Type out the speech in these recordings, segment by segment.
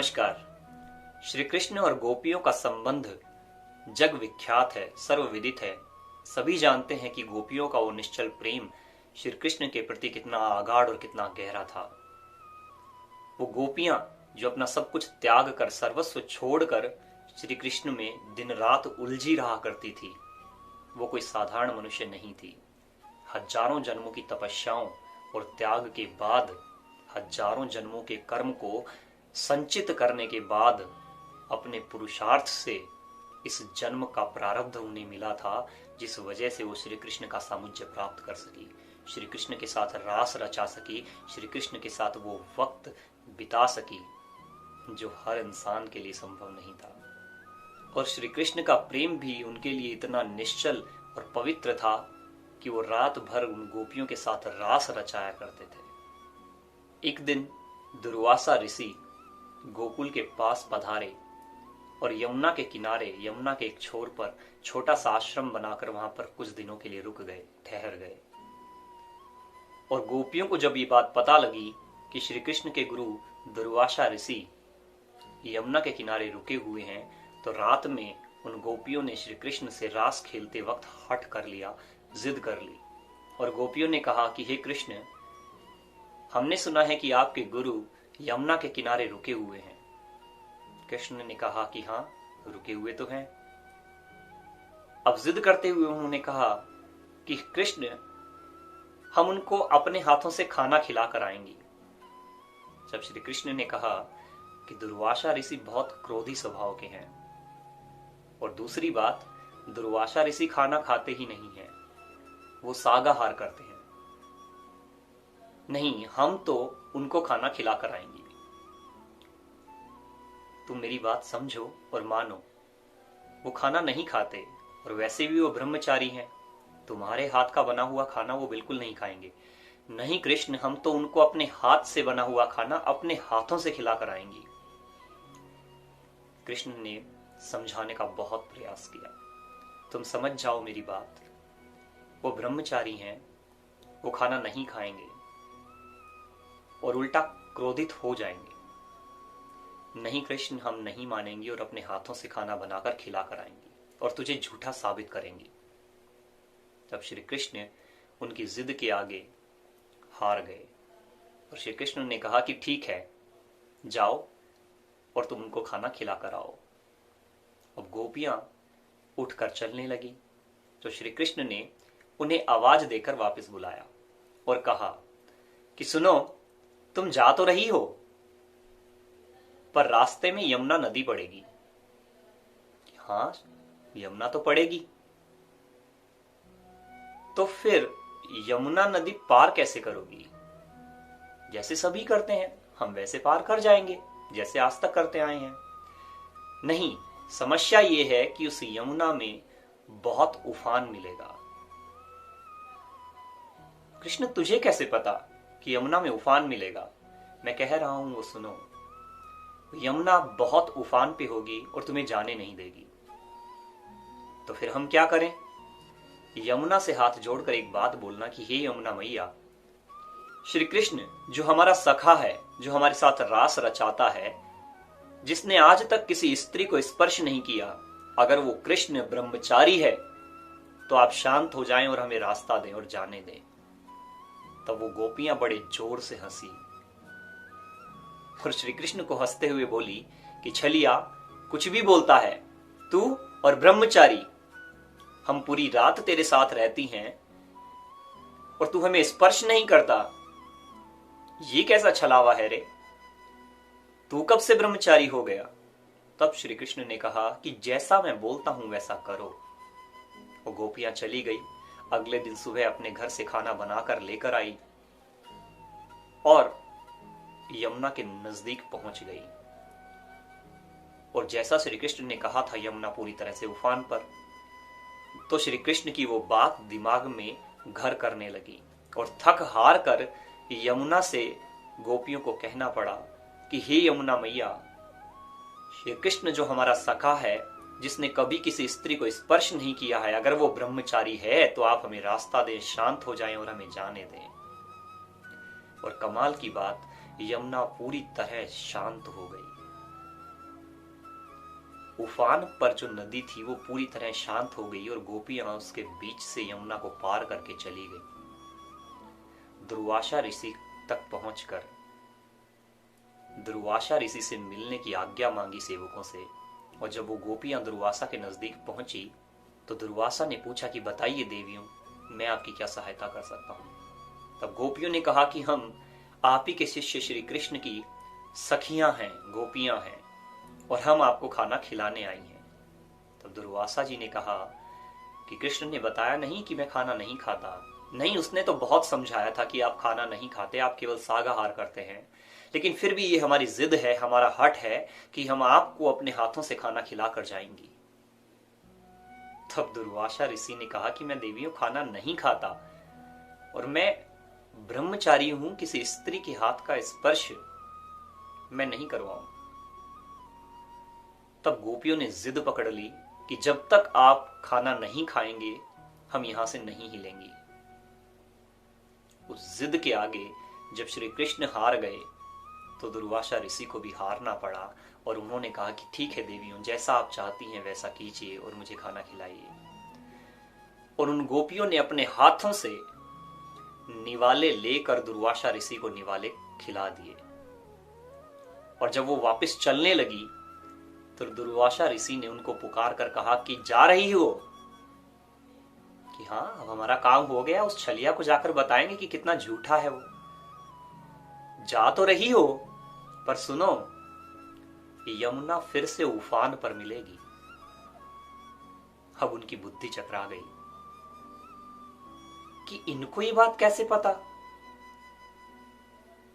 नमस्कार। श्री कृष्ण और गोपियों का संबंध जग विख्यात है, सर्वविदित है। सभी जानते हैं कि गोपियों का वो निश्चल प्रेम श्री कृष्ण के प्रति कितना आगाढ़ और कितना गहरा था। वो गोपियां जो अपना सब कुछ त्याग कर, सर्वस्व छोड़कर श्री कृष्ण में दिन रात उलझी रहा करती थी, वो कोई साधारण मनुष्य नहीं थी। हजारों जन्मों की तपस्याओं और त्याग के बाद, हजारों जन्मों के कर्म को संचित करने के बाद अपने पुरुषार्थ से इस जन्म का प्रारब्ध उन्हें मिला था, जिस वजह से वो श्री कृष्ण का सामुज्य प्राप्त कर सकी, श्री कृष्ण के साथ रास रचा सकी, श्री कृष्ण के साथ वो वक्त बिता सकी जो हर इंसान के लिए संभव नहीं था। और श्री कृष्ण का प्रेम भी उनके लिए इतना निश्चल और पवित्र था कि वो रात भर उन गोपियों के साथ रास रचाया करते थे। एक दिन दुर्वासा ऋषि गोकुल के पास पधारे और यमुना के किनारे, यमुना के एक छोर पर छोटा सा आश्रम बनाकर वहां पर कुछ दिनों के लिए रुक गए, ठहर गए। और गोपियों को जब ये बात पता लगी कि श्री कृष्ण के गुरु दुर्वासा ऋषि यमुना के किनारे रुके हुए हैं, तो रात में उन गोपियों ने श्री कृष्ण से रास खेलते वक्त हठ कर लिया, जिद कर ली। और गोपियों ने कहा कि हे कृष्ण, हमने सुना है कि आपके गुरु यमुना के किनारे रुके हुए हैं। कृष्ण ने कहा कि हाँ, रुके हुए तो हैं। अब जिद करते हुए उन्होंने कहा कि कृष्ण, हम उनको अपने हाथों से खाना खिला कर आएंगे। जब श्री कृष्ण ने कहा कि दुर्वासा ऋषि बहुत क्रोधी स्वभाव के हैं, और दूसरी बात, दुर्वासा ऋषि खाना खाते ही नहीं है, वो सागाहार करते हैं। नहीं, हम तो उनको खाना खिलाकर आएंगे। तुम मेरी बात समझो और मानो, वो खाना नहीं खाते और वैसे भी वो ब्रह्मचारी हैं। तुम्हारे हाथ का बना हुआ खाना वो बिल्कुल नहीं खाएंगे। नहीं कृष्ण, हम तो उनको अपने हाथ से बना हुआ खाना अपने हाथों से खिलाकर आएंगे। कृष्ण ने समझाने का बहुत प्रयास किया, तुम समझ जाओ मेरी बात, वो ब्रह्मचारी हैं, वो खाना नहीं खाएंगे और उल्टा क्रोधित हो जाएंगे। नहीं कृष्ण, हम नहीं मानेंगे और अपने हाथों से खाना बनाकर खिलाकर आएंगे और तुझे झूठा साबित करेंगे। तब श्री कृष्ण उनकी जिद के आगे हार गए और श्री कृष्ण ने कहा कि ठीक है, जाओ और तुम उनको खाना खिलाकर आओ। अब गोपियां उठकर चलने लगी तो श्री कृष्ण ने उन्हें आवाज देकर वापस बुलाया और कहा कि सुनो, तुम जा तो रही हो, पर रास्ते में यमुना नदी पड़ेगी। हाँ, यमुना तो पड़ेगी। तो फिर यमुना नदी पार कैसे करोगी? जैसे सभी करते हैं, हम वैसे पार कर जाएंगे, जैसे आज तक करते आए हैं। नहीं, समस्या ये है कि उस यमुना में बहुत उफान मिलेगा। कृष्ण, तुझे कैसे पता कि यमुना में उफान मिलेगा? मैं कह रहा हूं वो सुनो। यमुना बहुत उफान पे होगी और तुम्हें जाने नहीं देगी। तो फिर हम क्या करें? यमुना से हाथ जोड़कर एक बात बोलना कि हे यमुना मैया, श्री कृष्ण जो हमारा सखा है, जो हमारे साथ रास रचाता है, जिसने आज तक किसी स्त्री को स्पर्श नहीं किया, अगर वो कृष्ण ब्रह्मचारी है तो आप शांत हो जाएं और हमें रास्ता दें और जाने दें। तब वो गोपियां बड़े जोर से हंसी और श्री कृष्ण को हंसते हुए बोली कि छलिया, कुछ भी बोलता है तू, और ब्रह्मचारी, हम पूरी रात तेरे साथ रहती हैं और तू हमें स्पर्श नहीं करता। ये कैसा छलावा है रे? तू कब से ब्रह्मचारी हो गया? तब श्री कृष्ण ने कहा कि जैसा मैं बोलता हूं वैसा करो। वो गोपियां चली गई। अगले दिन सुबह अपने घर से खाना बनाकर लेकर आई और यमुना के नजदीक पहुंच गई। और जैसा श्री कृष्ण ने कहा था, यमुना पूरी तरह से उफान पर। तो श्री कृष्ण की वो बात दिमाग में घर करने लगी और थक हार कर यमुना से गोपियों को कहना पड़ा कि हे यमुना मैया, श्री कृष्ण जो हमारा सखा है, जिसने कभी किसी स्त्री को स्पर्श नहीं किया है, अगर वो ब्रह्मचारी है तो आप हमें रास्ता दें, शांत हो जाएं और हमें जाने दें। और कमाल की बात, यमुना पूरी तरह शांत हो गई उफान पर जो नदी थी वो पूरी तरह शांत हो गई और गोपियां उसके बीच से यमुना को पार करके चली गई। दुर्वासा ऋषि तक पहुंचकर दुर्वासा ऋषि से मिलने की आज्ञा मांगी सेवकों से, और जब वो गोपियां दुर्वासा के नजदीक पहुंची तो दुर्वासा ने पूछा कि बताइए देवियों, मैं आपकी क्या सहायता कर सकता हूं। तब गोपियों ने कहा कि हम आप ही के शिष्य श्री कृष्ण की सखियां हैं, गोपियां हैं, और हम आपको खाना खिलाने आई हैं। तब दुर्वासा जी ने कहा कि कृष्ण ने बताया नहीं कि मैं खाना नहीं खाता। नहीं, उसने तो बहुत समझाया था कि आप खाना नहीं खाते, आप केवल सागाहार करते हैं, लेकिन फिर भी ये हमारी जिद है, हमारा हट है कि हम आपको अपने हाथों से खाना खिलाकर जाएंगी। तब दुर्वासा ऋषि ने कहा कि मैं देवियों खाना नहीं खाता और मैं ब्रह्मचारी हूं, किसी स्त्री के हाथ का स्पर्श मैं नहीं करवाऊं। तब गोपियों ने जिद पकड़ ली कि जब तक आप खाना नहीं खाएंगे हम यहां से नहीं हिलेंगी। उस जिद के आगे जब श्री कृष्ण हार गए तो दुर्वासा ऋषि को भी हारना पड़ा और उन्होंने कहा कि ठीक है देवियों, जैसा आप चाहती हैं वैसा कीजिए और मुझे खाना खिलाइए। और उन गोपियों ने अपने हाथों से निवाले लेकर दुर्वासा ऋषि को निवाले खिला दिए। और जब वो वापस चलने लगी तो दुर्वासा ऋषि ने उनको पुकार कर कहा कि जा रही हो? कि हाँ, अब हमारा काम हो गया, उस छलिया को जाकर बताएंगे कि कितना झूठा है वो। जा तो रही हो, पर सुनो, यमुना फिर से उफान पर मिलेगी। अब उनकी बुद्धि चकरा गई कि इनको ये बात कैसे पता,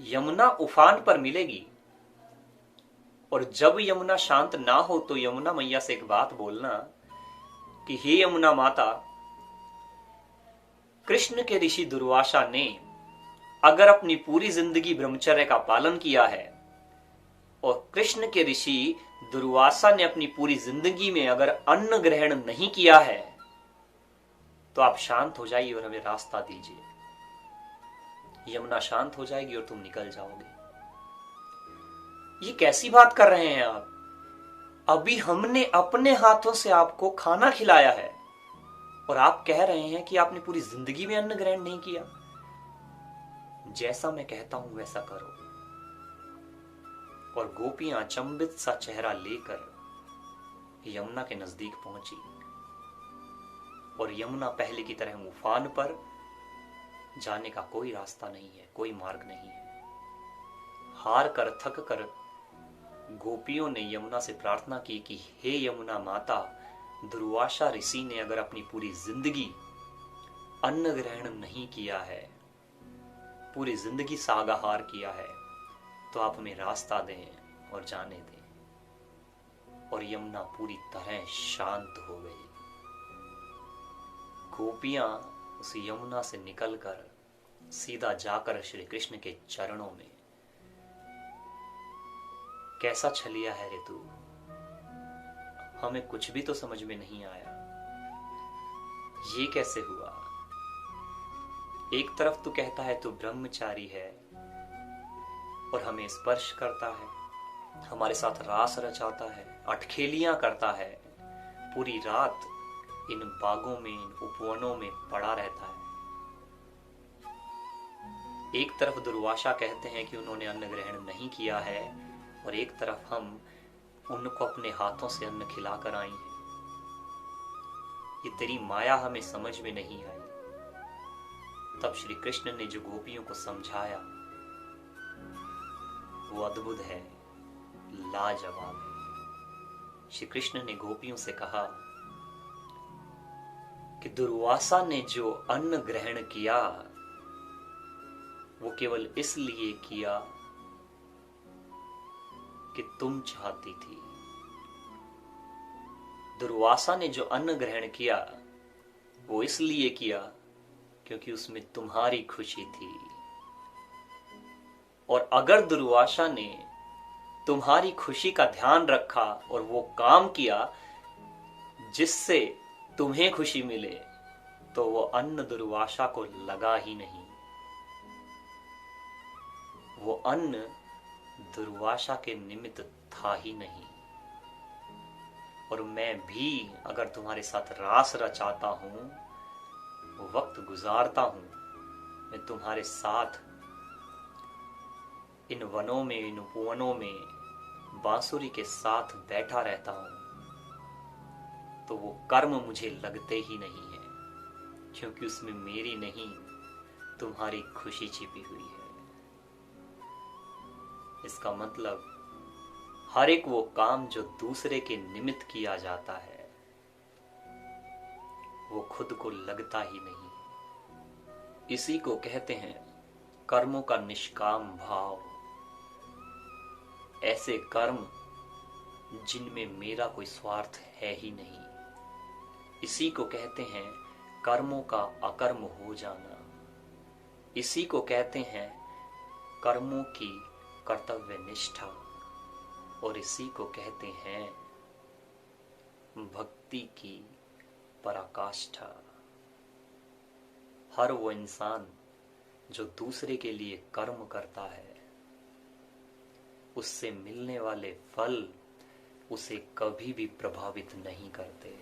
यमुना उफान पर मिलेगी। और जब यमुना शांत ना हो तो यमुना मैया से एक बात बोलना कि हे यमुना माता, कृष्ण के ऋषि दुर्वासा ने अगर अपनी पूरी जिंदगी ब्रह्मचर्य का पालन किया है और कृष्ण के ऋषि दुर्वासा ने अपनी पूरी जिंदगी में अगर अन्न ग्रहण नहीं किया है तो आप शांत हो जाइए और हमें रास्ता दीजिए। यमुना शांत हो जाएगी और तुम निकल जाओगे। ये कैसी बात कर रहे हैं आप? अभी हमने अपने हाथों से आपको खाना खिलाया है और आप कह रहे हैं कि आपने पूरी जिंदगी में अन्न ग्रहण नहीं किया। जैसा मैं कहता हूं वैसा करो। और गोपियां अचंभित सा चेहरा लेकर यमुना के नजदीक पहुंची और यमुना पहले की तरह उफान पर, जाने का कोई रास्ता नहीं है, कोई मार्ग नहीं है। हार कर, थक कर गोपियों ने यमुना से प्रार्थना की कि हे यमुना माता, दुर्वासा ऋषि ने अगर अपनी पूरी जिंदगी अन्न ग्रहण नहीं किया है, पूरी जिंदगी सागाहार किया है, तो आप हमें रास्ता दें और जाने दें। और यमुना पूरी तरह शांत हो गई। गोपियां उस यमुना से निकलकर सीधा जाकर श्री कृष्ण के चरणों में, कैसा छलिया है रे तू, हमें कुछ भी तो समझ में नहीं आया, ये कैसे हुआ? एक तरफ तू कहता है तू ब्रह्मचारी है और हमें स्पर्श करता है, हमारे साथ रास रचाता है, अटखेलियां करता है, पूरी रात इन बागों में, इन उपवनों में पड़ा रहता है। एक तरफ दुर्वासा कहते हैं कि उन्होंने अन्न ग्रहण नहीं किया है और एक तरफ हम उनको अपने हाथों से अन्न खिलाकर आई हैं। ये तेरी माया हमें समझ में नहीं आई। तब श्री कृष्ण ने जो गोपियों को समझाया वो अद्भुत है, लाजवाब है। श्री कृष्ण ने गोपियों से कहा कि दुर्वासा ने जो अन्न ग्रहण किया वो केवल इसलिए किया कि तुम चाहती थी। दुर्वासा ने जो अन्न ग्रहण किया वो इसलिए किया क्योंकि उसमें तुम्हारी खुशी थी। और अगर दुर्वासा ने तुम्हारी खुशी का ध्यान रखा और वो काम किया जिससे तुम्हें खुशी मिले, तो वो अन्न दुर्वासा को लगा ही नहीं, वो अन्न दुर्वासा के निमित्त था ही नहीं। और मैं भी अगर तुम्हारे साथ रास रचाता हूं, वक्त गुजारता हूं, मैं तुम्हारे साथ इन वनों में, इन उपवनों में बांसुरी के साथ बैठा रहता हूं, तो वो कर्म मुझे लगते ही नहीं है, क्योंकि उसमें मेरी नहीं तुम्हारी खुशी छिपी हुई है। इसका मतलब हर एक वो काम जो दूसरे के निमित्त किया जाता है, वो खुद को लगता ही नहीं। इसी को कहते हैं कर्मों का निष्काम भाव। ऐसे कर्म जिनमें मेरा कोई स्वार्थ है ही नहीं, इसी को कहते हैं कर्मों का अकर्म हो जाना। इसी को कहते हैं कर्मों की कर्तव्य निष्ठा, और इसी को कहते हैं भक्ति की पराकाष्ठा। हर वो इंसान जो दूसरे के लिए कर्म करता है, उससे मिलने वाले फल उसे कभी भी प्रभावित नहीं करते।